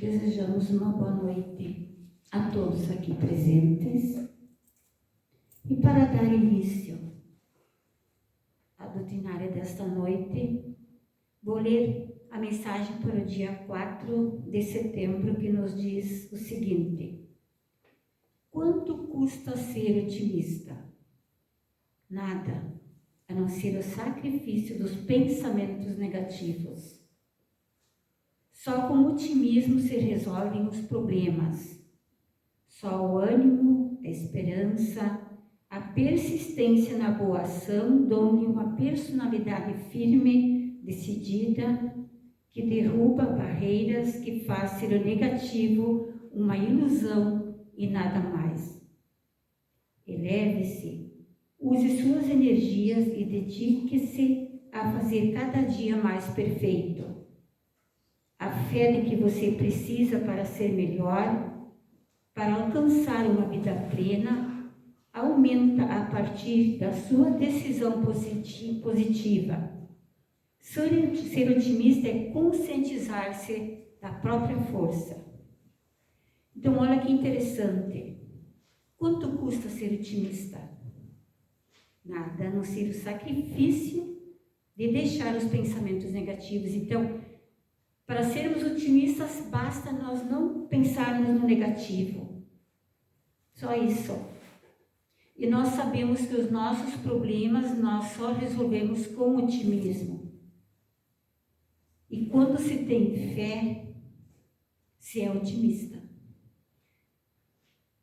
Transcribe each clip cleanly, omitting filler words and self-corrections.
desejamos uma boa noite a todos aqui presentes. E para dar início à doutrinária desta noite, vou ler a mensagem para o dia 4 de setembro, que nos diz o seguinte: quanto custa ser otimista? Nada, a não ser o sacrifício dos pensamentos negativos. Só com otimismo se resolvem os problemas. Só o ânimo, a esperança, a persistência na boa ação dão-lhe uma personalidade firme, decidida, que derruba barreiras, que faz ser o negativo uma ilusão e nada mais. Eleve-se, use suas energias e dedique-se a fazer cada dia mais perfeito. A fé de que você precisa para ser melhor, para alcançar uma vida plena, aumenta a partir da sua decisão positiva. Ser otimista é conscientizar-se da própria força. Então, olha que interessante. Quanto custa ser otimista? Nada, a não ser o sacrifício de deixar os pensamentos negativos. Então, para sermos otimistas, basta nós não pensarmos no negativo. Só isso. E nós sabemos que os nossos problemas nós só resolvemos com otimismo. E quando se tem fé, se é otimista.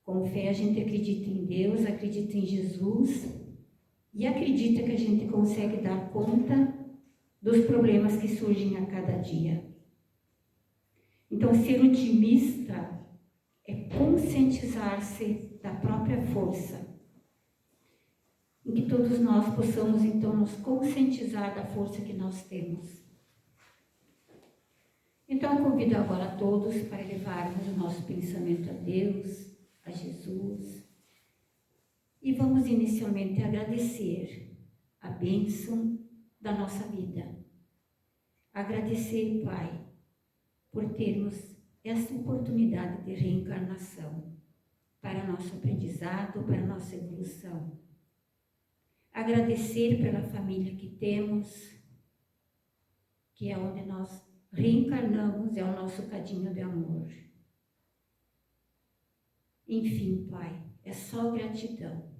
Com fé a gente acredita em Deus, acredita em Jesus e acredita que a gente consegue dar conta dos problemas que surgem a cada dia. Então, ser otimista é conscientizar-se da própria força. Em que todos nós possamos, então, nos conscientizar da força que nós temos. Então, eu convido agora a todos para elevarmos o nosso pensamento a Deus, a Jesus. E vamos inicialmente agradecer a bênção da nossa vida. Agradecer, Pai, por termos esta oportunidade de reencarnação para nosso aprendizado, para nossa evolução. Agradecer pela família que temos, que é onde nós reencarnamos, é o nosso cadinho de amor. Enfim, Pai, é só gratidão.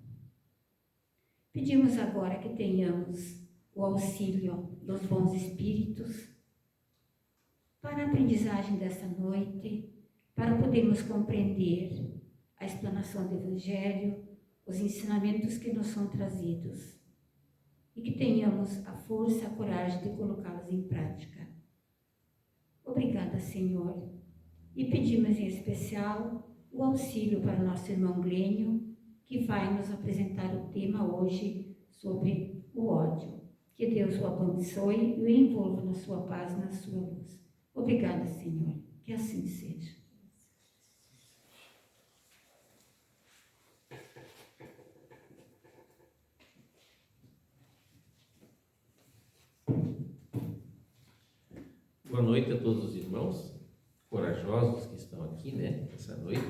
Pedimos agora que tenhamos o auxílio dos bons espíritos para a aprendizagem desta noite, para podermos compreender a explanação do Evangelho, os ensinamentos que nos são trazidos, e que tenhamos a força e a coragem de colocá-los em prática. Obrigada, Senhor, e pedimos em especial o auxílio para nosso irmão Glênio, que vai nos apresentar o tema hoje sobre o ódio. Que Deus o abençoe e o envolva na sua paz, na sua luz. Obrigada, Senhor. Que assim seja. Boa noite a todos os irmãos corajosos que estão aqui, essa noite,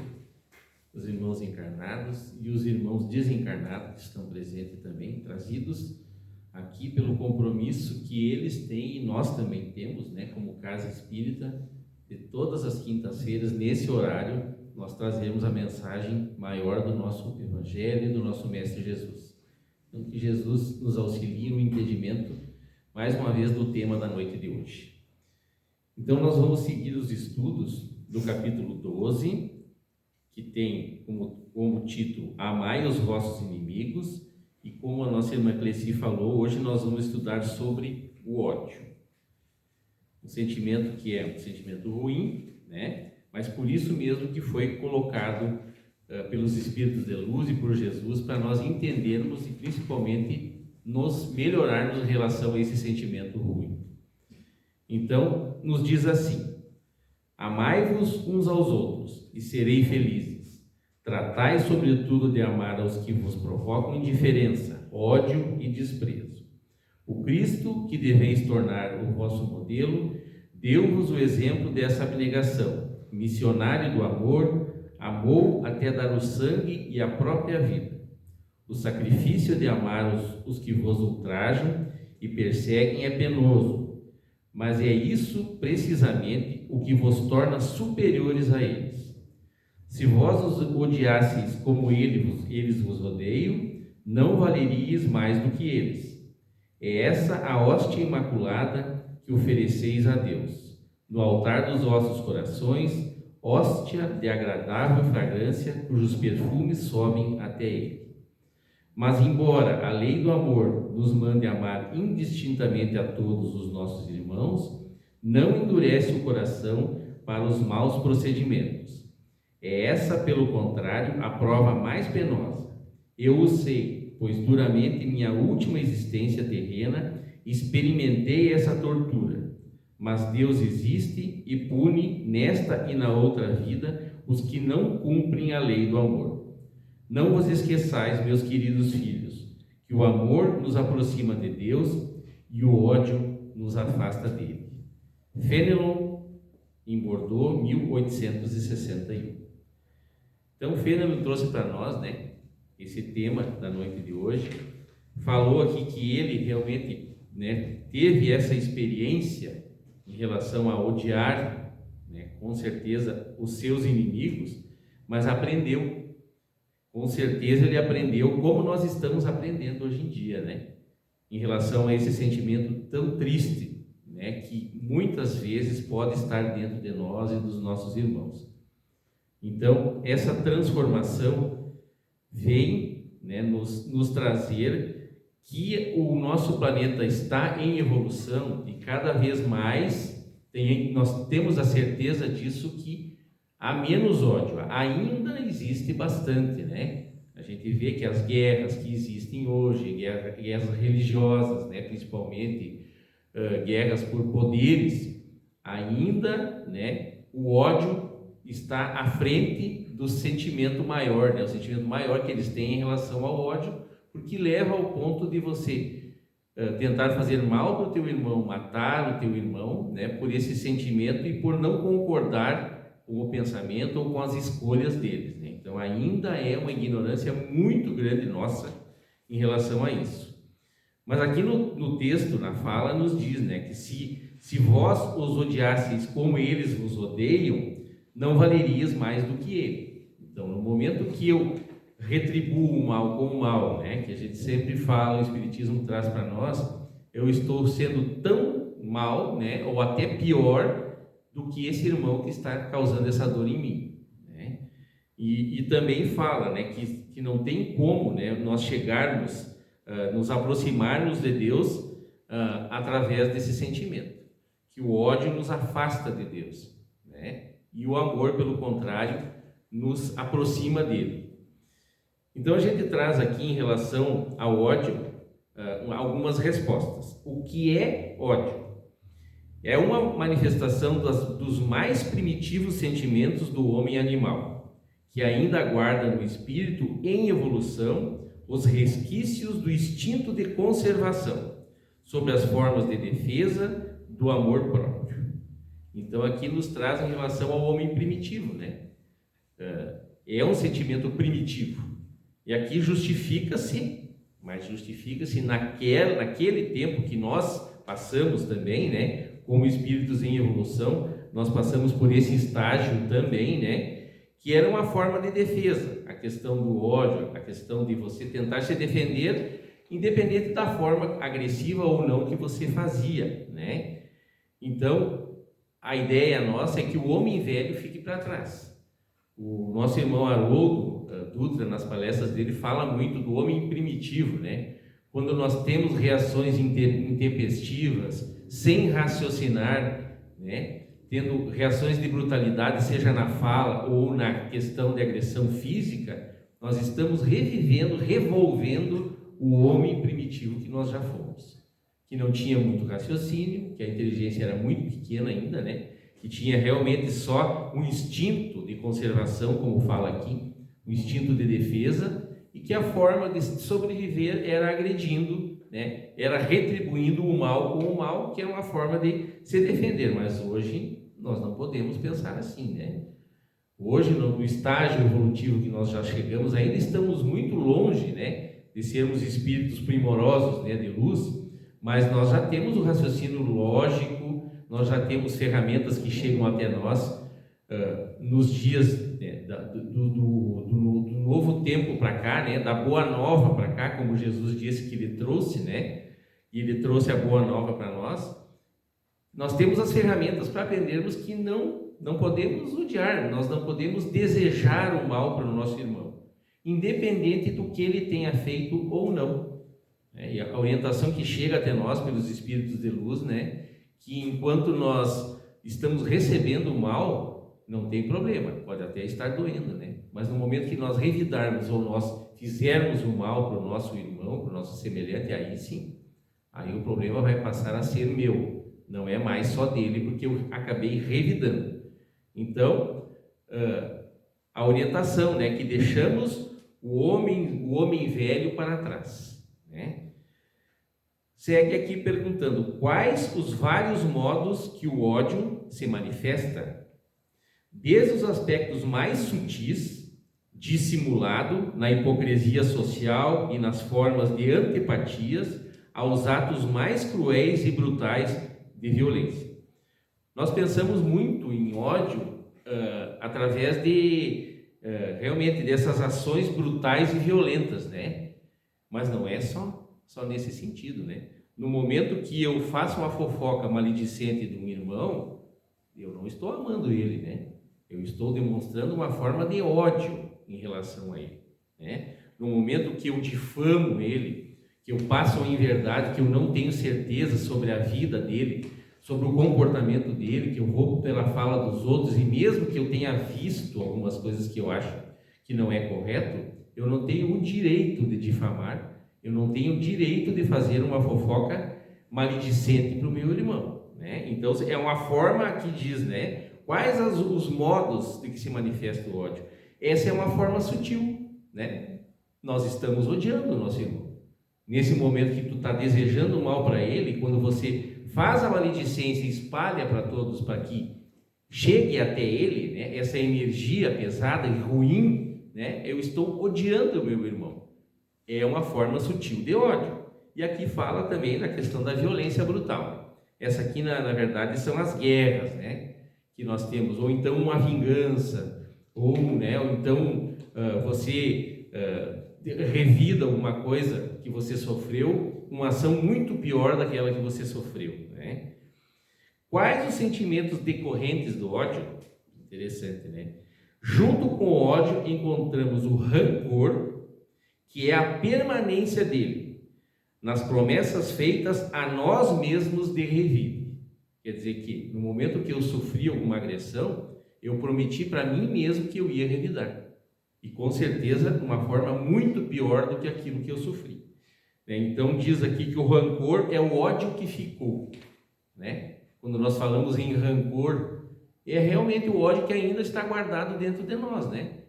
os irmãos encarnados e os irmãos desencarnados que estão presentes também, trazidos aqui pelo compromisso que eles têm e nós também temos, como Casa Espírita, de todas as quintas-feiras, nesse horário, nós trazemos a mensagem maior do nosso Evangelho e do nosso Mestre Jesus. Então, que Jesus nos auxilie no entendimento, mais uma vez, do tema da noite de hoje. Então, nós vamos seguir os estudos do capítulo 12, que tem como título Amai os vossos inimigos, e como a nossa irmã Cleci falou, hoje nós vamos estudar sobre o ódio. Um sentimento que é um sentimento ruim, mas por isso mesmo que foi colocado pelos Espíritos de Luz e por Jesus, para nós entendermos e principalmente nos melhorarmos em relação a esse sentimento ruim. Então, nos diz assim: amai-vos uns aos outros e serei felizes. Tratai sobretudo de amar aos que vos provocam indiferença, ódio e desprezo. O Cristo, que deveis tornar o vosso modelo, deu-vos o exemplo dessa abnegação, missionário do amor, amou até dar o sangue e a própria vida. O sacrifício de amar os que vos ultrajam e perseguem é penoso, mas é isso precisamente o que vos torna superiores a eles. Se vós os odiasseis como eles vos odeiam, não valeríeis mais do que eles. É essa a hóstia imaculada que ofereceis a Deus, no altar dos vossos corações, hóstia de agradável fragrância, cujos perfumes sobem até Ele. Mas, embora a lei do amor nos mande amar indistintamente a todos os nossos irmãos, não endurece o coração para os maus procedimentos. É essa, pelo contrário, a prova mais penosa. Eu o sei, pois duramente em minha última existência terrena experimentei essa tortura. Mas Deus existe e pune nesta e na outra vida os que não cumprem a lei do amor. Não vos esqueçais, meus queridos filhos, que o amor nos aproxima de Deus e o ódio nos afasta dele. Fénelon, em Bordeaux, 1861. Então, Fénelon trouxe para nós, né, esse tema da noite de hoje. Falou aqui que ele realmente, né, teve essa experiência em relação a odiar, né, com certeza, os seus inimigos, mas aprendeu. Com certeza ele aprendeu como nós estamos aprendendo hoje em dia, né? Em relação a esse sentimento tão triste, né? Que muitas vezes pode estar dentro de nós e dos nossos irmãos. Então, essa transformação vem, né, nos trazer que o nosso planeta está em evolução e cada vez mais nós temos a certeza disso, que há menos ódio. Ainda existe bastante, né? A gente vê que as guerras que existem hoje, guerras religiosas, né, principalmente guerras por poderes, ainda, né, o ódio está à frente do sentimento maior, né? O sentimento maior que eles têm em relação ao ódio, porque leva ao ponto de você tentar fazer mal para o teu irmão, matar o teu irmão, né, por esse sentimento e por não concordar com o pensamento ou com as escolhas deles, né? Então ainda é uma ignorância muito grande nossa em relação a isso. Mas aqui no texto, na fala, nos diz, né, que se vós os odiasseis como eles vos odeiam, não valerias mais do que ele. Então, no momento que eu retribuo o mal com o mal, né, que a gente sempre fala, o Espiritismo traz para nós, eu estou sendo tão mal, né, ou até pior do que esse irmão que está causando essa dor em mim, né? E também fala, né, que não tem como, né, nós chegarmos, nos aproximarmos de Deus através desse sentimento, que o ódio nos afasta de Deus, né? E o amor, pelo contrário, nos aproxima dele. Então a gente traz aqui em relação ao ódio algumas respostas. O que é ódio? É uma manifestação dos mais primitivos sentimentos do homem animal, que ainda aguarda no espírito em evolução os resquícios do instinto de conservação, sob as formas de defesa do amor próprio. Então aqui nos traz em relação ao homem primitivo, né? É um sentimento primitivo. E aqui justifica-se, mas justifica-se naquele tempo que nós passamos também, né? Como espíritos em evolução, nós passamos por esse estágio também, né? Que era uma forma de defesa, a questão do ódio, a questão de você tentar se defender, independente da forma agressiva ou não que você fazia, né? Então, a ideia nossa é que o homem velho fique para trás. O nosso irmão Haroldo Dutra, nas palestras dele, fala muito do homem primitivo, né? Quando nós temos reações intempestivas, sem raciocinar, né? Tendo reações de brutalidade, seja na fala ou na questão de agressão física, nós estamos revolvendo o homem primitivo que nós já fomos, que não tinha muito raciocínio, que a inteligência era muito pequena ainda, né? Que tinha realmente só um instinto de conservação, como fala aqui, um instinto de defesa, e que a forma de sobreviver era agredindo, né? Era retribuindo o mal com o mal, que é uma forma de se defender. Mas hoje nós não podemos pensar assim, né? Hoje, no estágio evolutivo que nós já chegamos, ainda estamos muito longe, né, de sermos espíritos primorosos, né, de luz, mas nós já temos o raciocínio lógico, nós já temos ferramentas que chegam até nós nos dias, né, do novo tempo para cá, né, da boa nova para cá, como Jesus disse que ele trouxe, né, e ele trouxe a boa nova para nós. Nós temos as ferramentas para aprendermos que não podemos odiar, nós não podemos desejar o mal para o nosso irmão, independente do que ele tenha feito ou não. E a orientação que chega até nós pelos espíritos de luz, né, que enquanto nós estamos recebendo o mal, não tem problema, pode até estar doendo, né? Mas no momento que nós revidarmos ou nós fizermos o mal para o nosso irmão, para o nosso semelhante, aí sim, aí o problema vai passar a ser meu, não é mais só dele, porque eu acabei revidando. Então, a orientação, né, que deixamos o homem velho para trás, né? Segue aqui perguntando: quais os vários modos que o ódio se manifesta? Desde os aspectos mais sutis, dissimulado na hipocrisia social e nas formas de antipatias, aos atos mais cruéis e brutais de violência. Nós pensamos muito em ódio através de realmente dessas ações brutais e violentas, né? Mas não é só nesse sentido, né? No momento que eu faço uma fofoca maledicente de um irmão, eu não estou amando ele, né? Eu estou demonstrando uma forma de ódio em relação a ele, né? No momento que eu difamo ele, que eu passo a inverdade, que eu não tenho certeza sobre a vida dele, sobre o comportamento dele, que eu vou pela fala dos outros, e mesmo que eu tenha visto algumas coisas que eu acho que não é correto, eu não tenho o direito de difamar, eu não tenho o direito de fazer uma fofoca maledicente para o meu irmão, né? Então é uma forma que diz, né, quais os modos de que se manifesta o ódio. Essa é uma forma sutil, né? Nós estamos odiando o nosso irmão. Nesse momento que tu está desejando mal para ele, quando você faz a maledicência e espalha para todos para que chegue até ele, né, essa energia pesada e ruim, né, eu estou odiando o meu irmão. É uma forma sutil de ódio. E aqui fala também da questão da violência brutal. Essa aqui, na verdade, são as guerras, né, que nós temos, ou então uma vingança, ou então você revida alguma coisa que você sofreu, uma ação muito pior daquela que você sofreu, né? Quais os sentimentos decorrentes do ódio? Interessante, né? Junto com o ódio encontramos o rancor, que é a permanência dele nas promessas feitas a nós mesmos de revide. Quer dizer que no momento que eu sofri alguma agressão, eu prometi para mim mesmo que eu ia revidar. E com certeza de uma forma muito pior do que aquilo que eu sofri. Então diz aqui que o rancor é o ódio que ficou, né? Quando nós falamos em rancor, é realmente o ódio que ainda está guardado dentro de nós, né?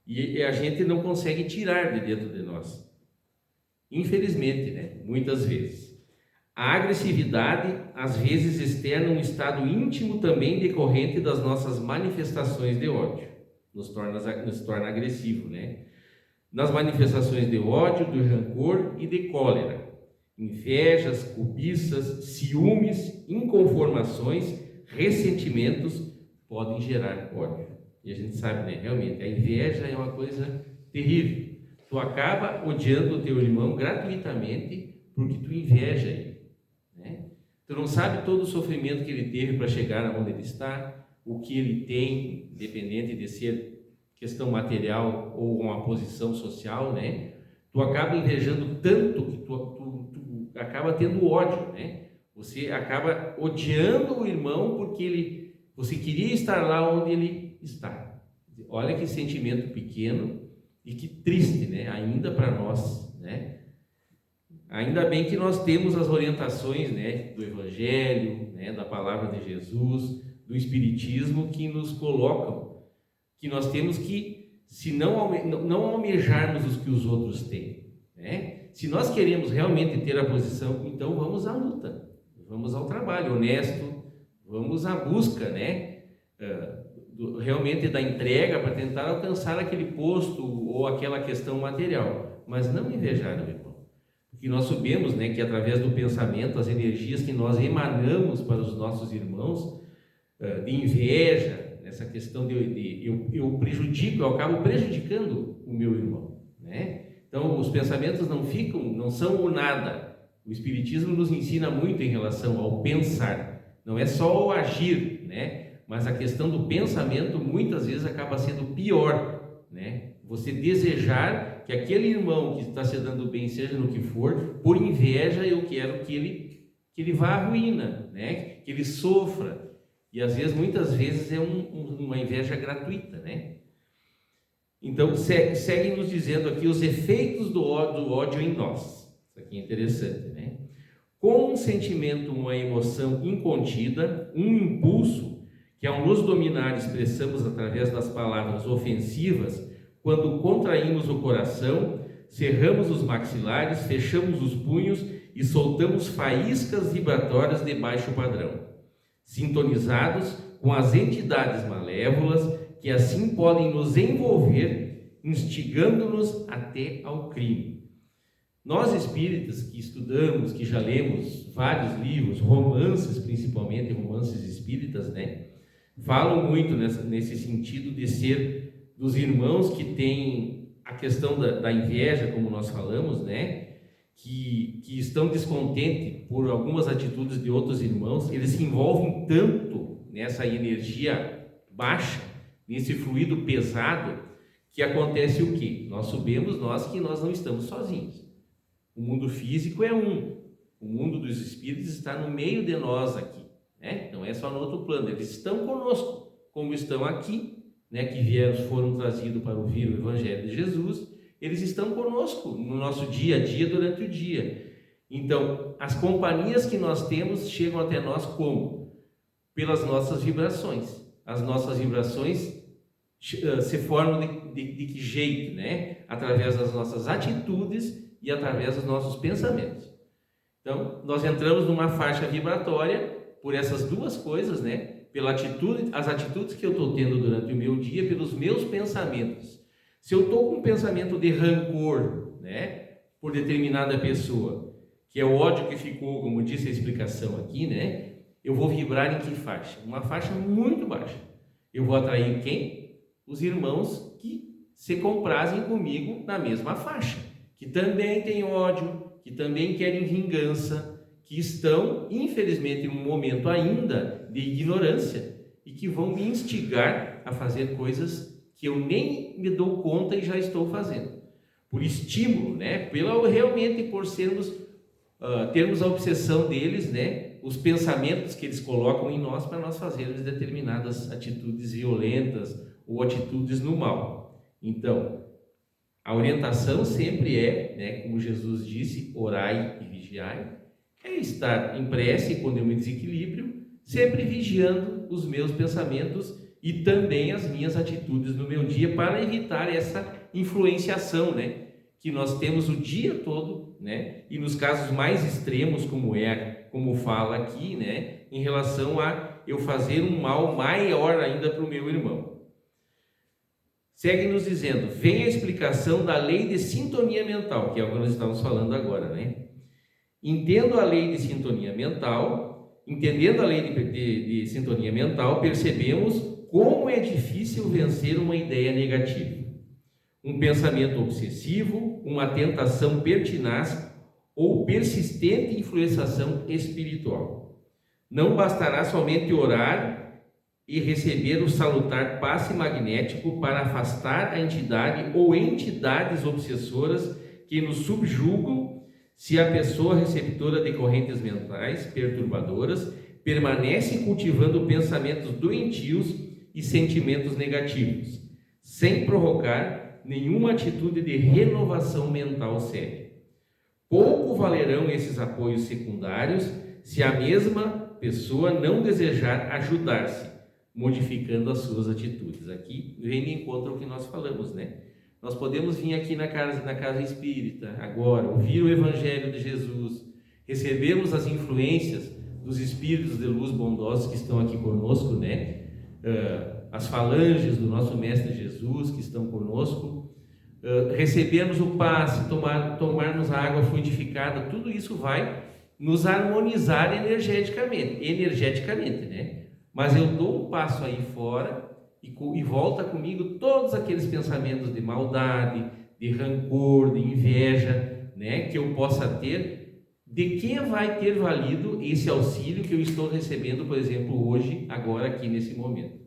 E a gente não consegue tirar de dentro de nós. Infelizmente, né? Muitas vezes. A agressividade, às vezes, externa um estado íntimo também decorrente das nossas manifestações de ódio. Nos torna agressivo, né? Nas manifestações de ódio, de rancor e de cólera, invejas, cobiças, ciúmes, inconformações, ressentimentos podem gerar ódio. E a gente sabe, né? Realmente, a inveja é uma coisa terrível. Tu acaba odiando o teu irmão gratuitamente porque tu inveja ele, né? Tu não sabe todo o sofrimento que ele teve para chegar onde ele está, o que ele tem, independente de ser questão material ou uma posição social, né? Tu acaba invejando tanto que tu acaba tendo ódio, né? Você acaba odiando o irmão porque você queria estar lá onde ele está. Olha que sentimento pequeno e que triste, né? Ainda para nós, né? Ainda bem que nós temos as orientações, né, do Evangelho, né, da Palavra de Jesus, do Espiritismo, que nos colocam que nós temos que, se não almejarmos os que os outros têm, né? Se nós queremos realmente ter a posição, então vamos à luta, vamos ao trabalho honesto, vamos à busca, né, realmente da entrega para tentar alcançar aquele posto ou aquela questão material, mas não invejar o irmão. Porque nós sabemos, né, que através do pensamento, as energias que nós emanamos para os nossos irmãos, de inveja, nessa questão eu prejudico, eu acabo prejudicando o meu irmão, né? Então, os pensamentos não são o nada. O Espiritismo nos ensina muito em relação ao pensar. Não é só o agir, né? Mas a questão do pensamento muitas vezes acaba sendo pior, né? Você desejar que aquele irmão que está se dando bem, seja no que for, por inveja eu quero que ele vá à ruína, né? Que ele sofra. E às vezes, muitas vezes, é uma inveja gratuita, né? Então, segue nos dizendo aqui os efeitos do ódio em nós. Isso aqui é interessante, né? Com um sentimento, uma emoção incontida, um impulso, que ao nos dominar expressamos através das palavras ofensivas, quando contraímos o coração, cerramos os maxilares, fechamos os punhos e soltamos faíscas vibratórias de baixo padrão, sintonizados com as entidades malévolas que assim podem nos envolver, instigando-nos até ao crime. Nós espíritas que estudamos, que já lemos vários livros, romances, principalmente romances espíritas, né, falam muito nesse sentido de ser dos irmãos que têm a questão da inveja, como nós falamos, né, que estão descontentes por algumas atitudes de outros irmãos. Eles se envolvem tanto nessa energia baixa, nesse fluido pesado, que acontece o quê? Nós sabemos que nós não estamos sozinhos. O mundo físico é um, o mundo dos espíritos está no meio de nós aqui, né? Não é só no outro plano, eles estão conosco, como estão aqui, né? Que foram trazidos para ouvir o Evangelho de Jesus. Eles estão conosco no nosso dia a dia, durante o dia. Então, as companhias que nós temos chegam até nós como? Pelas nossas vibrações. As nossas vibrações se formam de que jeito, né? Através das nossas atitudes e através dos nossos pensamentos. Então, nós entramos numa faixa vibratória por essas duas coisas, né? As atitudes que eu estou tendo durante o meu dia, pelos meus pensamentos. Se eu estou com um pensamento de rancor, né, por determinada pessoa, que é o ódio que ficou, como disse a explicação aqui, né, eu vou vibrar em que faixa? Uma faixa muito baixa. Eu vou atrair quem? Os irmãos que se comprazem comigo na mesma faixa, que também têm ódio, que também querem vingança, que estão, infelizmente, em um momento ainda de ignorância e que vão me instigar a fazer coisas que eu nem me dou conta e já estou fazendo, por estímulo, né? Realmente por termos a obsessão deles, né? Os pensamentos que eles colocam em nós para nós fazermos determinadas atitudes violentas ou atitudes no mal. Então, a orientação sempre é, né, como Jesus disse, orai e vigiai, é estar em prece quando eu me desequilíbrio, sempre vigiando os meus pensamentos e também as minhas atitudes no meu dia, para evitar essa influenciação, né, que nós temos o dia todo, né, e nos casos mais extremos, como fala aqui, né, em relação a eu fazer um mal maior ainda para o meu irmão. Segue nos dizendo, vem a explicação da lei de sintonia mental, que é o que nós estamos falando agora, né? Entendendo a lei de sintonia mental, percebemos como é difícil vencer uma ideia negativa, um pensamento obsessivo, uma tentação pertinaz ou persistente influenciação espiritual. Não bastará somente orar e receber o salutar passe magnético para afastar a entidade ou entidades obsessoras que nos subjugam, se a pessoa receptora de correntes mentais perturbadoras permanece cultivando pensamentos doentios e sentimentos negativos, sem provocar nenhuma atitude de renovação mental séria. Pouco valerão esses apoios secundários se a mesma pessoa não desejar ajudar-se, modificando as suas atitudes. Aqui vem de encontro ao que nós falamos, né? Nós podemos vir aqui na casa espírita agora, ouvir o Evangelho de Jesus, recebermos as influências dos espíritos de luz bondosos que estão aqui conosco, né? as falanges do nosso Mestre Jesus que estão conosco, recebermos o passe, tomarmos a água fluidificada, tudo isso vai nos harmonizar energeticamente, né? Mas eu dou um passo aí fora e volta comigo todos aqueles pensamentos de maldade, de rancor, de inveja, né? Que eu possa ter, de quem vai ter valido esse auxílio que eu estou recebendo, por exemplo, hoje, agora, aqui nesse momento.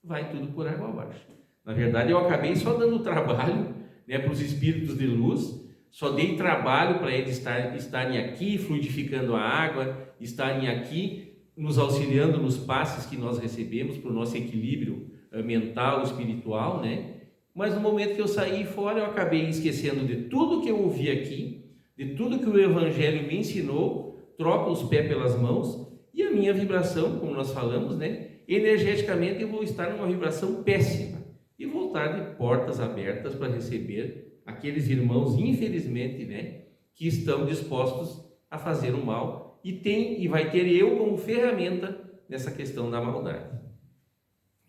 Vai tudo por água abaixo. Na verdade, eu acabei só dando trabalho, né, para os espíritos de luz, só dei trabalho para eles estarem aqui fluidificando a água, estarem aqui nos auxiliando nos passes que nós recebemos para o nosso equilíbrio mental, espiritual, né? Mas no momento que eu saí fora, eu acabei esquecendo de tudo que eu ouvi aqui, de tudo que o Evangelho me ensinou, troco os pés pelas mãos e a minha vibração, como nós falamos, né? Energeticamente eu vou estar numa vibração péssima e voltar de portas abertas para receber aqueles irmãos, infelizmente, né, que estão dispostos a fazer o mal e vai ter eu como ferramenta nessa questão da maldade.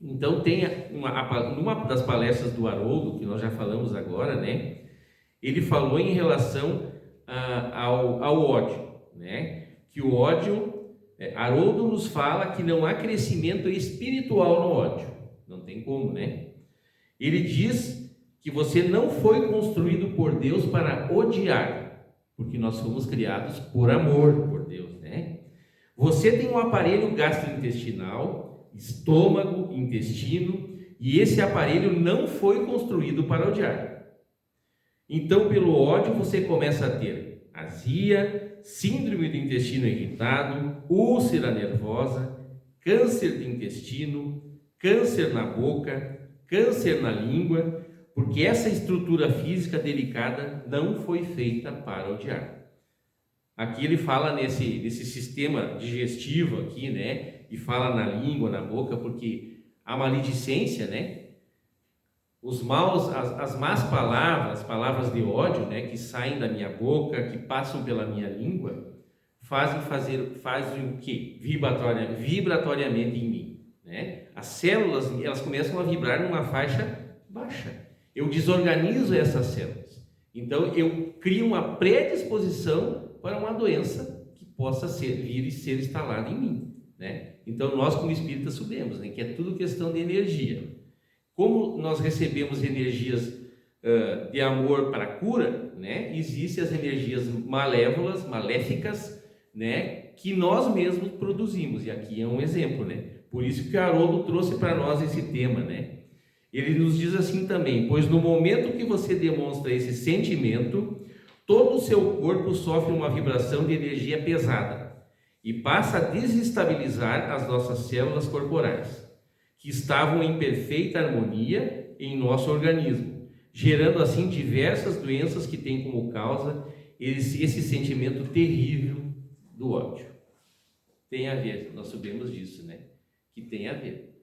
Então tem numa das palestras do Haroldo, que nós já falamos agora, né, ele falou em relação ao ódio, né, que o ódio, Haroldo nos fala que não há crescimento espiritual no ódio, não tem como, né? Ele diz que você não foi construído por Deus para odiar, porque nós fomos criados por amor por Deus, né? Você tem um aparelho gastrointestinal, estômago, intestino, e esse aparelho não foi construído para odiar. Então, pelo ódio, você começa a ter azia, síndrome do intestino irritado, úlcera nervosa, câncer de intestino, câncer na boca, câncer na língua, porque essa estrutura física delicada não foi feita para odiar. Aqui ele fala nesse sistema digestivo aqui, né? E fala na língua, na boca, porque a maledicência, né? Os maus, as más palavras, palavras de ódio, né? Que saem da minha boca, que passam pela minha língua, fazem o quê? Vibratoriamente em mim, né? As células, elas começam a vibrar numa faixa baixa. Eu desorganizo essas células. Então, eu crio uma predisposição para uma doença que possa vir e ser instalada em mim, né? Então, nós como espíritas sabemos, né, que é tudo questão de energia. Como nós recebemos energias de amor para a cura, né? Existem as energias maléficas, né? Que nós mesmos produzimos. E aqui é um exemplo, né? Por isso que o Haroldo trouxe para nós esse tema, né? Ele nos diz assim também: pois no momento que você demonstra esse sentimento, todo o seu corpo sofre uma vibração de energia pesada e passa a desestabilizar as nossas células corporais, que estavam em perfeita harmonia em nosso organismo, gerando assim diversas doenças que têm como causa esse sentimento terrível do ódio. Tem a ver, nós sabemos disso, né? Que tem a ver.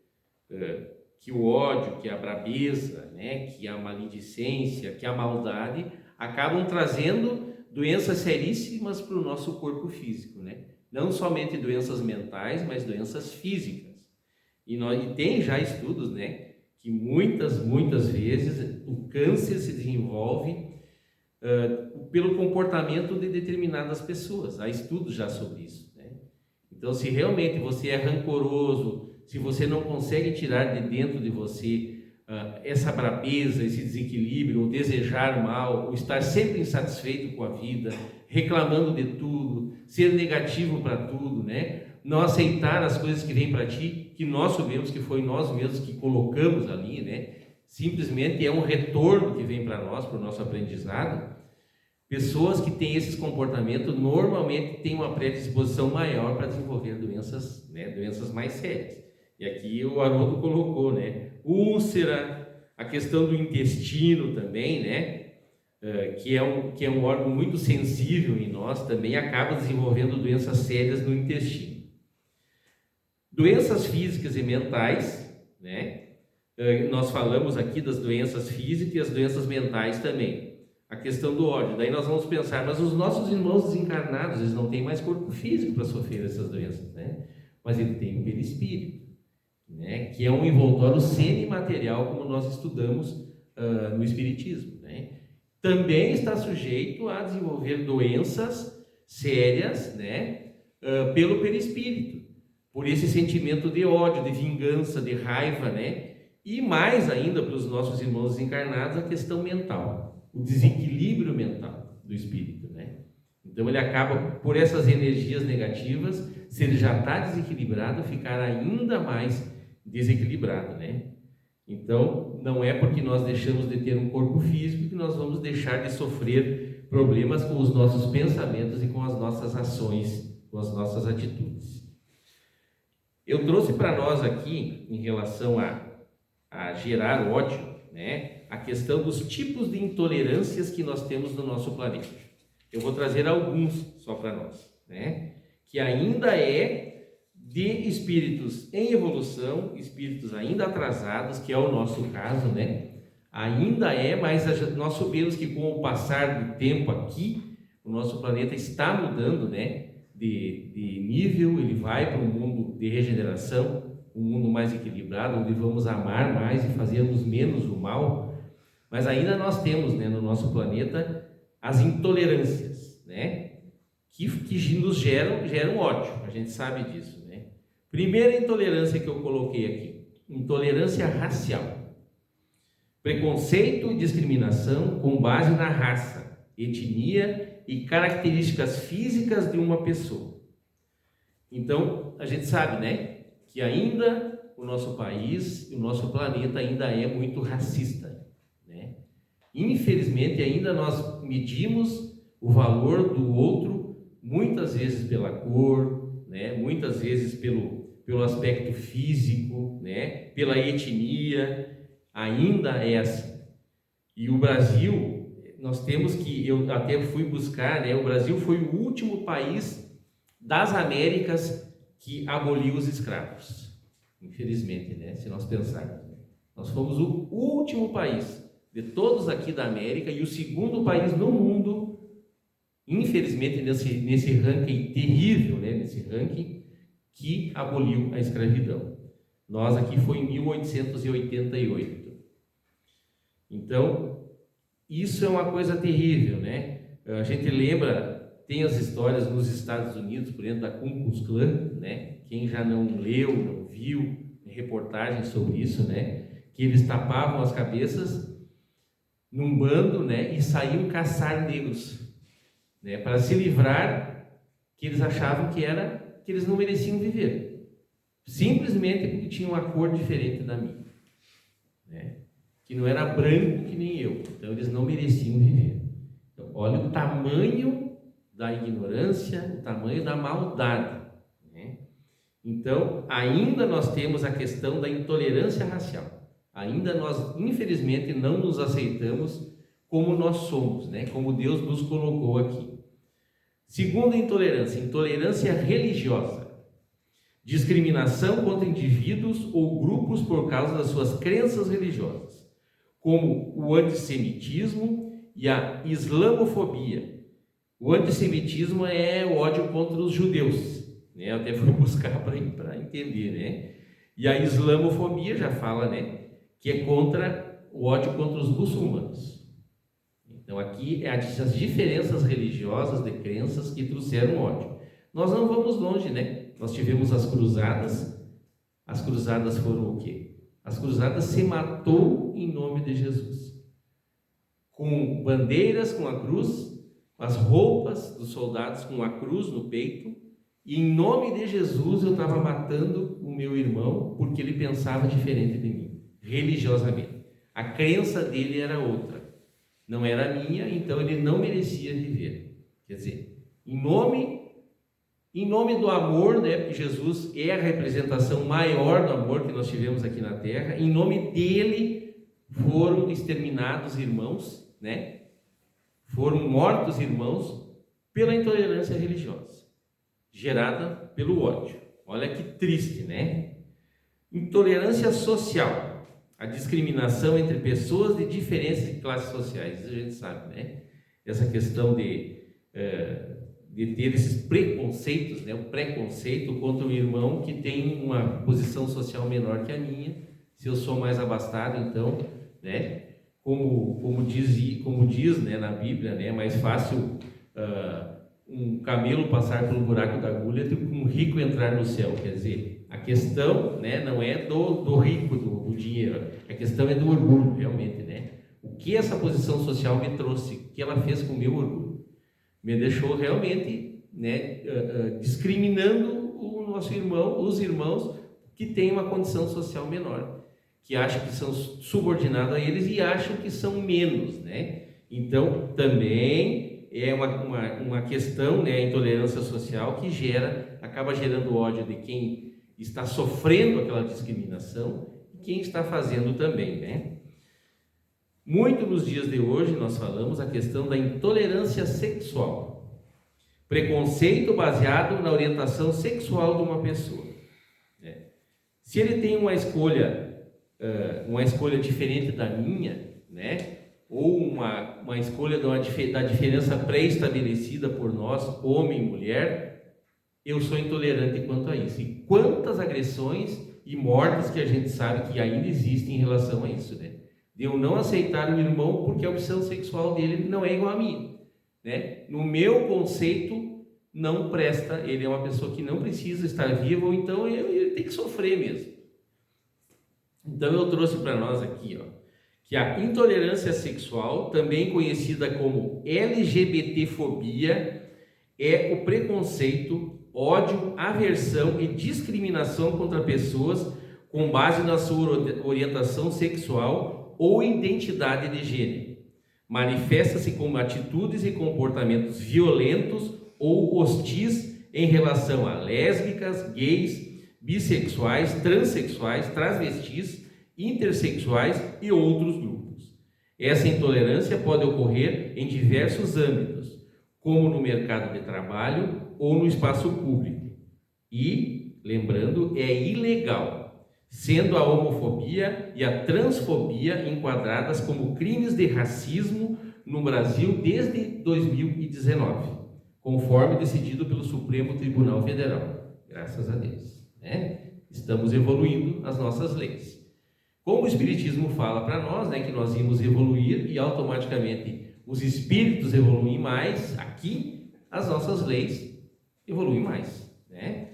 Que o ódio, que a brabeza, né, que a maledicência, que a maldade acabam trazendo doenças seríssimas para o nosso corpo físico, né? Não somente doenças mentais, mas doenças físicas. E tem já estudos, né, que muitas vezes o câncer se desenvolve pelo comportamento de determinadas pessoas. Há estudos já sobre isso, né? Então, se realmente você é rancoroso, se você não consegue tirar de dentro de você essa brabeza, esse desequilíbrio, ou desejar mal, ou estar sempre insatisfeito com a vida, reclamando de tudo, ser negativo para tudo, né? Não aceitar as coisas que vêm para ti, que nós sabemos que foi nós mesmos que colocamos ali, né? Simplesmente é um retorno que vem para nós, para o nosso aprendizado. Pessoas que têm esses comportamentos normalmente têm uma predisposição maior para desenvolver doenças, né? Doenças mais sérias. E aqui o Haroldo colocou, né? Úlcera, a questão do intestino também, né? Que é um órgão muito sensível em nós, também acaba desenvolvendo doenças sérias no intestino. Doenças físicas e mentais, né? Nós falamos aqui das doenças físicas e as doenças mentais também. A questão do ódio. Daí nós vamos pensar, mas os nossos irmãos desencarnados, eles não têm mais corpo físico para sofrer essas doenças, né? Mas ele tem o perispírito. né? Que é um envoltório semimaterial, como nós estudamos no Espiritismo, né? Também está sujeito a desenvolver doenças sérias, né? Pelo perispírito, por esse sentimento de ódio, de vingança, de raiva, né? E mais ainda para os nossos irmãos encarnados, a questão mental, o desequilíbrio mental do espírito, né? Então ele acaba, por essas energias negativas, se ele já está desequilibrado, ficar ainda mais desequilibrado, né? Então não é porque nós deixamos de ter um corpo físico que nós vamos deixar de sofrer problemas com os nossos pensamentos e com as nossas ações, com as nossas atitudes. Eu trouxe para nós aqui, em relação a gerar ódio, né, a questão dos tipos de intolerâncias que nós temos no nosso planeta. Eu vou trazer alguns só para nós, né, que ainda é de espíritos em evolução, espíritos ainda atrasados, que é o nosso caso, né, ainda é, mas nós sabemos que com o passar do tempo aqui, o nosso planeta está mudando, né, de nível, ele vai para um mundo de regeneração, um mundo mais equilibrado, onde vamos amar mais e fazermos menos o mal, mas ainda nós temos, né, no nosso planeta as intolerâncias, né, que nos geram ódio, a gente sabe disso, né. Primeira intolerância que eu coloquei aqui, intolerância racial, preconceito e discriminação com base na raça, etnia e características físicas de uma pessoa. Então, a gente sabe, né, que ainda o nosso país, o nosso planeta ainda é muito racista, né? Infelizmente, ainda nós medimos o valor do outro muitas vezes pela cor, né? Muitas vezes pelo aspecto físico, né? Pela etnia, ainda é assim. E o Brasil, nós temos que, eu até fui buscar, né? O Brasil foi o último país das Américas que aboliu os escravos, infelizmente, né? Se nós pensarmos, nós fomos o último país de todos aqui da América e o segundo país no mundo, infelizmente, nesse ranking terrível, né? Nesse ranking que aboliu a escravidão. Nós aqui foi em 1888. Então, isso é uma coisa terrível, né? A gente lembra, tem as histórias nos Estados Unidos, por exemplo, da Ku Klux Klan, né? Quem já não leu, não viu reportagens sobre isso, né? Que eles tapavam as cabeças num bando, né? E saíam caçar negros, né? Para se livrar, que eles achavam que eles não mereciam viver, simplesmente porque tinham uma cor diferente da minha, né? Que não era branco que nem eu, então eles não mereciam viver. Então, olha o tamanho da ignorância, o tamanho da maldade, né? Então, ainda nós temos a questão da intolerância racial. Ainda nós, infelizmente, não nos aceitamos como nós somos, né? Como Deus nos colocou aqui. Segunda intolerância, intolerância religiosa. Discriminação contra indivíduos ou grupos por causa das suas crenças religiosas, como o antissemitismo e a islamofobia. O antissemitismo é o ódio contra os judeus, né? Eu até fui buscar para entender, né? E a islamofobia já fala, né, que é contra o ódio contra os muçulmanos. Então aqui é as diferenças religiosas de crenças que trouxeram ódio. Nós não vamos longe, né? Nós tivemos as cruzadas. As cruzadas foram o quê? As cruzadas se matou em nome de Jesus, com bandeiras, com a cruz, as roupas dos soldados com a cruz no peito, e em nome de Jesus eu estava matando o meu irmão porque ele pensava diferente de mim, religiosamente. A crença dele era outra, não era a minha, então ele não merecia viver. Quer dizer, em nome do amor, né, porque Jesus é a representação maior do amor que nós tivemos aqui na Terra, em nome dele foram exterminados irmãos, né? Foram mortos irmãos pela intolerância religiosa, gerada pelo ódio. Olha que triste, né? Intolerância social, a discriminação entre pessoas de diferentes classes sociais, isso a gente sabe, né? Essa questão de ter esses preconceitos, né? O preconceito contra o irmão que tem uma posição social menor que a minha. Se eu sou mais abastado, então, né? Como diz, né, na Bíblia, né? É mais fácil um camelo passar pelo buraco da agulha do que um rico entrar no céu. Quer dizer, a questão, né, não é do rico, do dinheiro, a questão é do orgulho, realmente, né? O que essa posição social me trouxe, o que ela fez com o meu orgulho? Me deixou realmente, né, discriminando o nosso irmão, os irmãos que têm uma condição social menor, que acham que são subordinados a eles e acham que são menos, né? Então, também é uma questão, né, a intolerância social que acaba gerando ódio de quem está sofrendo aquela discriminação e quem está fazendo também, né? Muito nos dias de hoje nós falamos a questão da intolerância sexual, preconceito baseado na orientação sexual de uma pessoa, né? Se ele tem uma escolha diferente da minha, né? Ou uma escolha da diferença pré-estabelecida por nós, homem e mulher, eu sou intolerante quanto a isso. E quantas agressões e mortes que a gente sabe que ainda existem em relação a isso, né? De eu não aceitar o irmão porque a opção sexual dele não é igual a minha, né? No meu conceito, não presta, ele é uma pessoa que não precisa estar viva, ou então ele tem que sofrer mesmo. Então eu trouxe para nós aqui, que a intolerância sexual, também conhecida como LGBTfobia, é o preconceito, ódio, aversão e discriminação contra pessoas com base na sua orientação sexual ou identidade de gênero. Manifesta-se como atitudes e comportamentos violentos ou hostis em relação a lésbicas, gays, bissexuais, transexuais, travestis, intersexuais e outros grupos. Essa intolerância pode ocorrer em diversos âmbitos, como no mercado de trabalho ou no espaço público. E, lembrando, é ilegal, sendo a homofobia e a transfobia enquadradas como crimes de racismo no Brasil desde 2019, conforme decidido pelo Supremo Tribunal Federal. Graças a Deus, né? Estamos evoluindo as nossas leis. Como o Espiritismo fala para nós, né, que nós íamos evoluir e automaticamente os espíritos evoluem mais, aqui as nossas leis evoluem mais, né?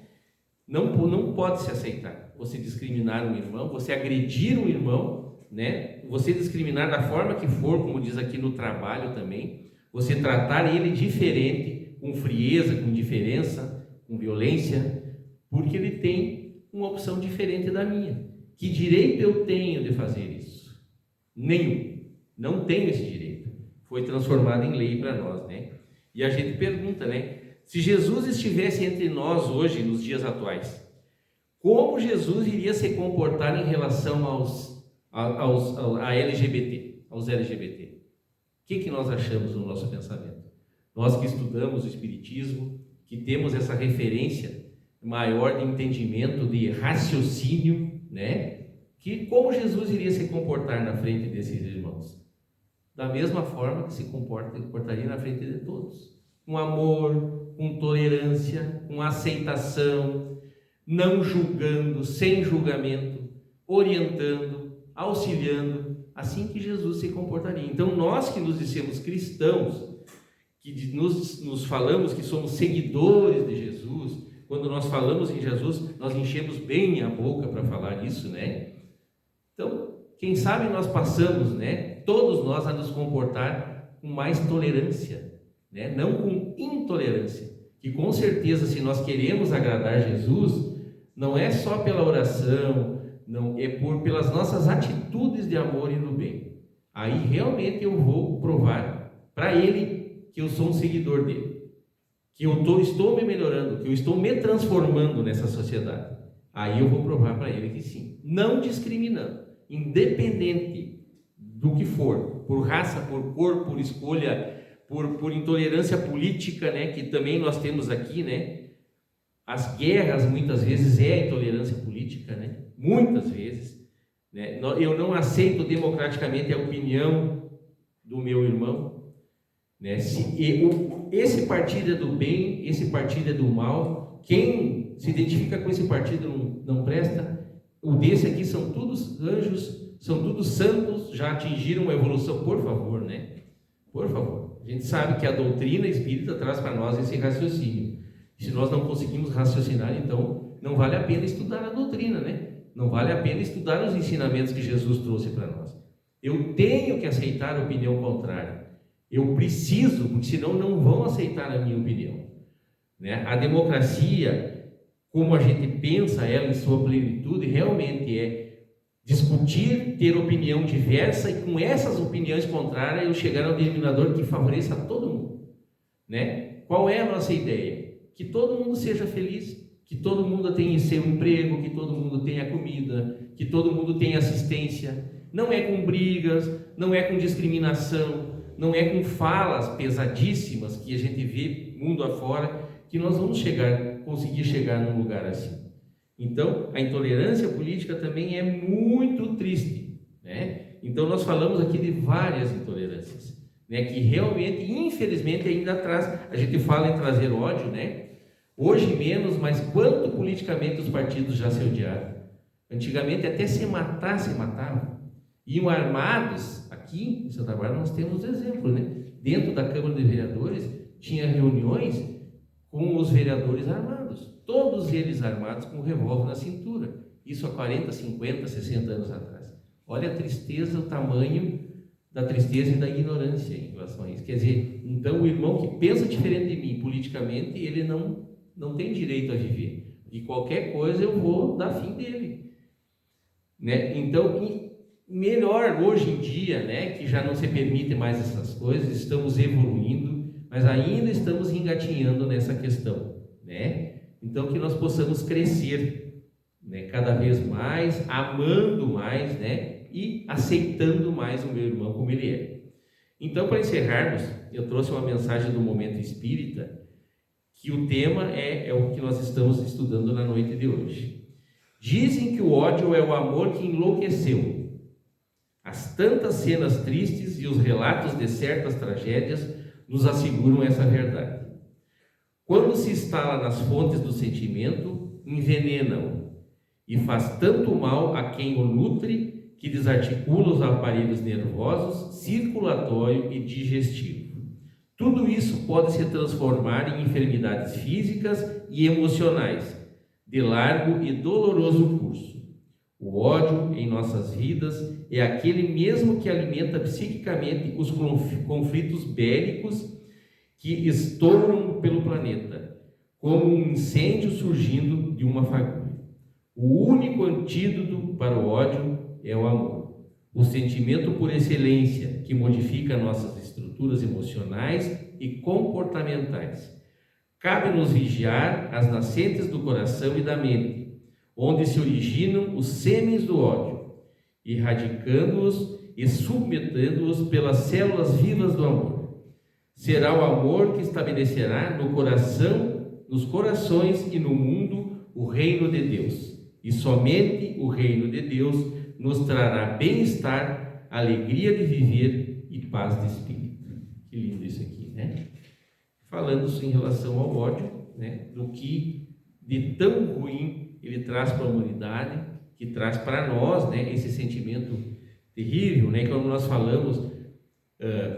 Não pode se aceitar você discriminar um irmão, você agredir um irmão, né? Você discriminar da forma que for, como diz aqui no trabalho também, você tratar ele diferente, com frieza, com indiferença, com violência, porque ele tem uma opção diferente da minha. Que direito eu tenho de fazer isso? Nenhum. Não tenho esse direito. Foi transformado em lei para nós, né? E a gente pergunta, né? Se Jesus estivesse entre nós hoje, nos dias atuais, como Jesus iria se comportar em relação a LGBT, aos LGBT? O que nós achamos no nosso pensamento? Nós que estudamos o Espiritismo, que temos essa referência maior de entendimento, de raciocínio, né? Que como Jesus iria se comportar na frente desses irmãos? Da mesma forma que se comportaria na frente de todos. Com amor, com tolerância, com aceitação, não julgando, sem julgamento, orientando, auxiliando, assim que Jesus se comportaria. Então nós que nos dissemos cristãos, que nos falamos que somos seguidores de Jesus, quando nós falamos em Jesus, nós enchemos bem a boca para falar isso, né? Então, quem sabe nós passamos, né, todos nós a nos comportar com mais tolerância, né? Não com intolerância, que com certeza se nós queremos agradar Jesus, não é só pela oração, não é pelas nossas atitudes de amor e do bem. Aí realmente eu vou provar para Ele que eu sou um seguidor dele, que eu estou me melhorando, que eu estou me transformando nessa sociedade. Aí eu vou provar para ele que sim, não discriminando, independente do que for, por raça, por cor, por escolha, por intolerância política, né, que também nós temos aqui, né? As guerras muitas vezes é a intolerância política, né? Muitas vezes, né? Eu não aceito democraticamente a opinião do meu irmão. né? Esse partido é do bem, esse partido é do mal, quem se identifica com esse partido não presta. O desse aqui são todos anjos, são todos santos, já atingiram a evolução. Por favor, né? Por favor. A gente sabe que a doutrina espírita traz para nós esse raciocínio. Se nós não conseguimos raciocinar, então não vale a pena estudar a doutrina, né? Não vale a pena estudar os ensinamentos que Jesus trouxe para nós. Eu tenho que aceitar a opinião contrária. Eu preciso, porque senão não vão aceitar a minha opinião, né? A democracia, como a gente pensa ela em sua plenitude, realmente é discutir, ter opinião diversa e com essas opiniões contrárias eu chegar ao denominador que favoreça a todo mundo, né? Qual é a nossa ideia? Que todo mundo seja feliz, que todo mundo tenha seu emprego, que todo mundo tenha comida, que todo mundo tenha assistência. Não é com brigas, não é com discriminação, não é com falas pesadíssimas que a gente vê mundo afora que nós vamos conseguir chegar num lugar assim. Então, a intolerância política também é muito triste, né? Então, nós falamos aqui de várias intolerâncias, né? Que realmente, infelizmente, ainda traz. A gente fala em trazer ódio, né? Hoje menos, mas quanto politicamente os partidos já se odiaram. Antigamente, até se matavam. Iam armados. Aqui em Santa Bárbara nós temos exemplo, né? Dentro da Câmara de Vereadores tinha reuniões com os vereadores armados, todos eles armados com um revólver na cintura, isso há 40, 50, 60 anos atrás. Olha a tristeza, o tamanho da tristeza e da ignorância em relação a isso. Quer dizer, então o irmão que pensa diferente de mim politicamente, ele não tem direito a viver, e qualquer coisa eu vou dar fim dele, né? Então, melhor hoje em dia, né, que já não se permite mais essas coisas, estamos evoluindo, mas ainda estamos engatinhando nessa questão, né? Então, que nós possamos crescer, né, cada vez mais, amando mais, né, e aceitando mais o meu irmão como ele é. Então, para encerrarmos, eu trouxe uma mensagem do Momento Espírita, que o tema é o que nós estamos estudando na noite de hoje. Dizem que o ódio é o amor que enlouqueceu. As tantas cenas tristes e os relatos de certas tragédias nos asseguram essa verdade. Quando se instala nas fontes do sentimento, envenena-o e faz tanto mal a quem o nutre que desarticula os aparelhos nervosos, circulatório e digestivo. Tudo isso pode se transformar em enfermidades físicas e emocionais, de largo e doloroso curso. O ódio em nossas vidas é aquele mesmo que alimenta psiquicamente os conflitos bélicos que estouram pelo planeta, como um incêndio surgindo de uma fagulha. O único antídoto para o ódio é o amor, o sentimento por excelência que modifica nossas estruturas emocionais e comportamentais. Cabe-nos vigiar as nascentes do coração e da mente, onde se originam os sêmens do ódio, erradicando-os e submetendo-os pelas células vivas do amor. Será o amor que estabelecerá no coração, nos corações e no mundo o reino de Deus. E somente o reino de Deus nos trará bem-estar, alegria de viver e paz de espírito. Que lindo isso aqui, né? Falando em relação ao ódio, né? Do que de tão ruim ele traz para a humanidade, que traz para nós, né, esse sentimento terrível, né, como nós falamos,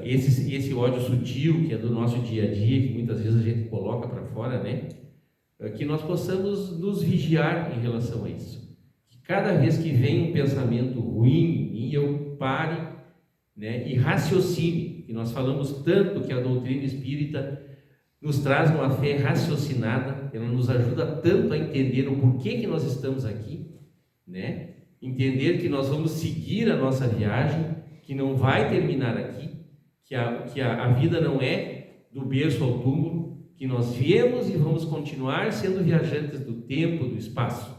esse ódio sutil que é do nosso dia a dia, que muitas vezes a gente coloca para fora, né, que nós possamos nos vigiar em relação a isso. Que cada vez que vem um pensamento ruim em mim, eu pare, né, e raciocine. E nós falamos tanto que a doutrina espírita nos traz uma fé raciocinada, ela nos ajuda tanto a entender o porquê que nós estamos aqui, né? Entender que nós vamos seguir a nossa viagem, que não vai terminar aqui, que a vida não é do berço ao túmulo, que nós viemos e vamos continuar sendo viajantes do tempo, do espaço.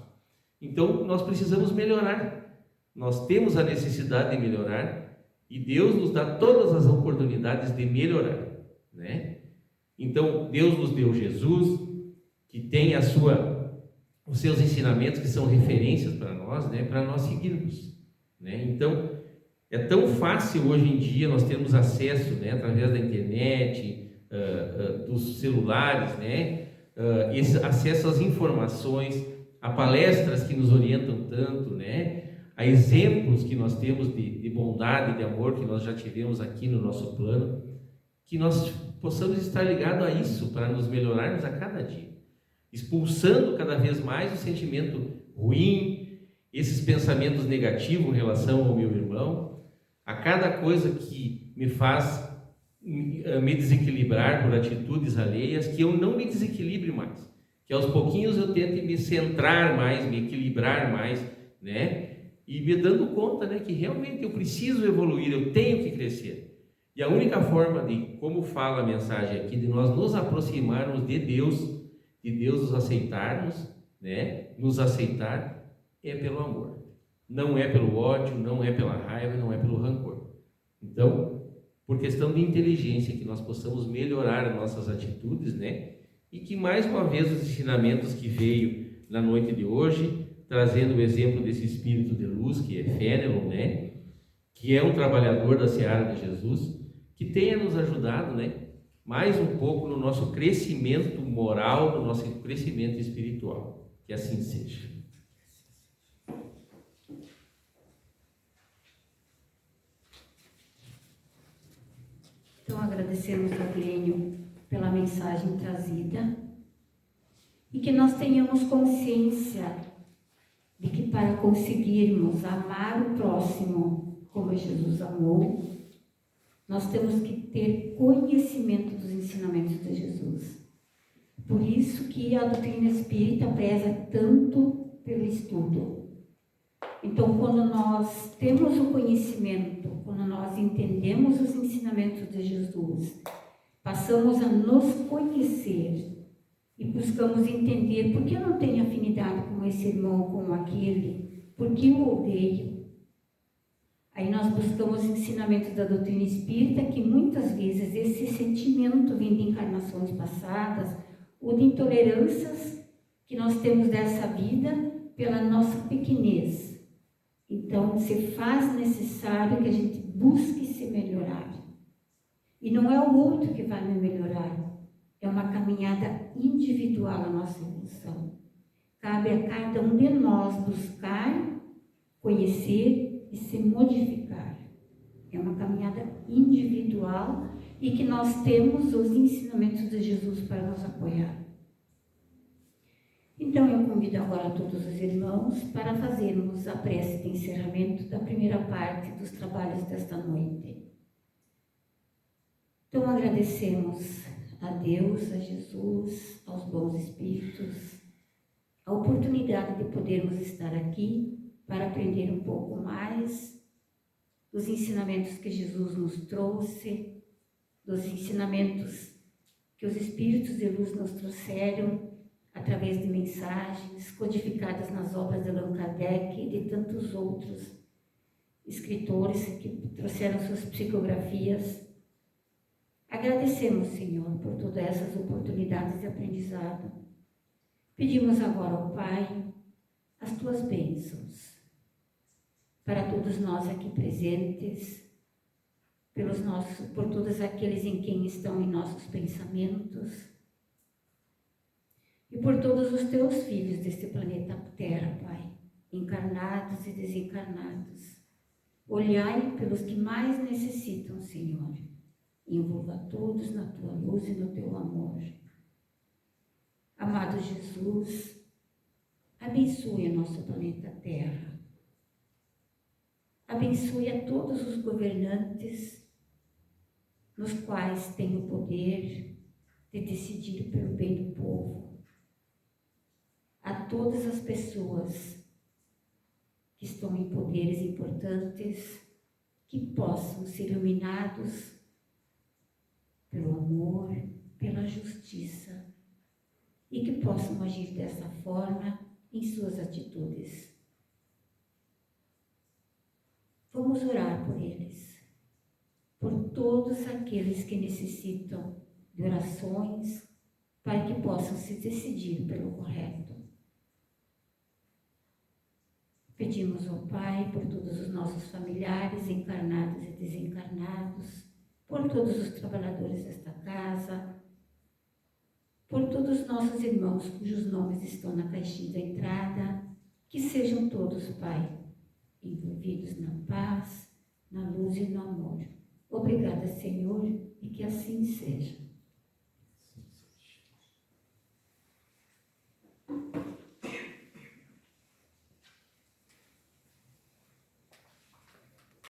Então, nós precisamos melhorar, nós temos a necessidade de melhorar e Deus nos dá todas as oportunidades de melhorar, né? Então, Deus nos deu Jesus, que tem os seus ensinamentos, que são referências para nós, né, para nós seguirmos, né? Então, É tão fácil hoje em dia, nós temos acesso, né, através da internet, dos celulares, né, esse acesso às informações, a palestras que nos orientam tanto, né, a exemplos que nós temos de bondade, de amor que nós já tivemos aqui no nosso plano, que nós possamos estar ligados a isso para nos melhorarmos a cada dia, expulsando cada vez mais o sentimento ruim, esses pensamentos negativos em relação ao meu irmão, a cada coisa que me faz me desequilibrar por atitudes alheias, que eu não me desequilibre mais, que aos pouquinhos eu tente me centrar mais, me equilibrar mais, né? E me dando conta, né, que realmente eu preciso evoluir, eu tenho que crescer. E a única forma de, como fala a mensagem aqui, de nós nos aproximarmos de Deus nos aceitarmos, né, nos aceitar, é pelo amor. Não é pelo ódio, não é pela raiva, não é pelo rancor. Então, por questão de inteligência, que nós possamos melhorar as nossas atitudes, né? E que mais uma vez os ensinamentos que veio na noite de hoje, trazendo o exemplo desse espírito de luz, que é Fénelon, né? Que é um trabalhador da seara de Jesus, que tenha nos ajudado, né? Mais um pouco no nosso crescimento moral, no nosso crescimento espiritual. Que assim seja. Então, agradecemos ao Glênio pela mensagem trazida e que nós tenhamos consciência de que para conseguirmos amar o próximo como Jesus amou, nós temos que ter conhecimento dos ensinamentos de Jesus. Por isso que a doutrina espírita preza tanto pelo estudo. Então, quando nós temos o conhecimento, quando nós entendemos os ensinamentos de Jesus, passamos a nos conhecer e buscamos entender por que eu não tenho afinidade com esse irmão, com aquele, por que eu odeio. Aí nós buscamos ensinamentos da doutrina espírita, que muitas vezes esse sentimento vem de encarnações passadas ou de intolerâncias que nós temos dessa vida pela nossa pequenez. Então, se faz necessário que a gente busque se melhorar. E não é o outro que vai me melhorar, é uma caminhada individual a nossa evolução. Cabe a cada um de nós buscar, conhecer e se modificar. É uma caminhada individual e que nós temos os ensinamentos de Jesus para nos apoiar. Então, eu convido agora todos os irmãos para fazermos a prece de encerramento da primeira parte dos trabalhos desta noite. Então, agradecemos a Deus, a Jesus, aos bons espíritos, a oportunidade de podermos estar aqui para aprender um pouco mais dos ensinamentos que Jesus nos trouxe, dos ensinamentos que os espíritos de luz nos trouxeram, através de mensagens codificadas nas obras de Allan Kardec e de tantos outros escritores que trouxeram suas psicografias. Agradecemos, Senhor, por todas essas oportunidades de aprendizado. Pedimos agora ao Pai as Tuas bênçãos para todos nós aqui presentes, por todos aqueles em quem estão em nossos pensamentos, e por todos os Teus filhos deste planeta Terra, Pai, encarnados e desencarnados. Olhai pelos que mais necessitam, Senhor. Envolva todos na Tua luz e no Teu amor. Amado Jesus, abençoe o nosso planeta Terra. Abençoe a todos os governantes, nos quais tem o poder de decidir pelo bem do povo. A todas as pessoas que estão em poderes importantes, que possam ser iluminados pelo amor, pela justiça, e que possam agir dessa forma em suas atitudes. Vamos orar por eles, por todos aqueles que necessitam de orações para que possam se decidir pelo correto. Pedimos ao Pai por todos os nossos familiares, encarnados e desencarnados, por todos os trabalhadores desta casa, por todos os nossos irmãos cujos nomes estão na caixinha da entrada, que sejam todos, Pai, envolvidos na paz, na luz e no amor. Obrigada, Senhor, e que assim seja.